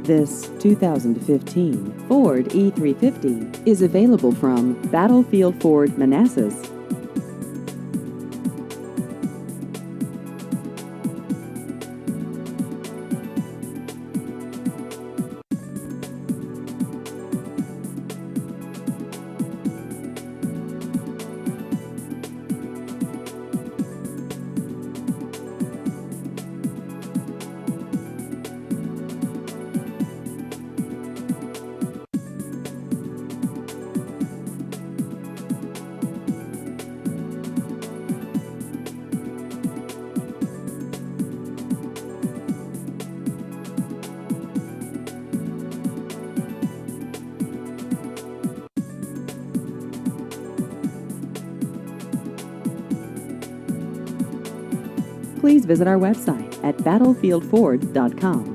This 2015 Ford E350 is available from Battlefield Ford, Manassas. Please visit our website at battlefieldford.com.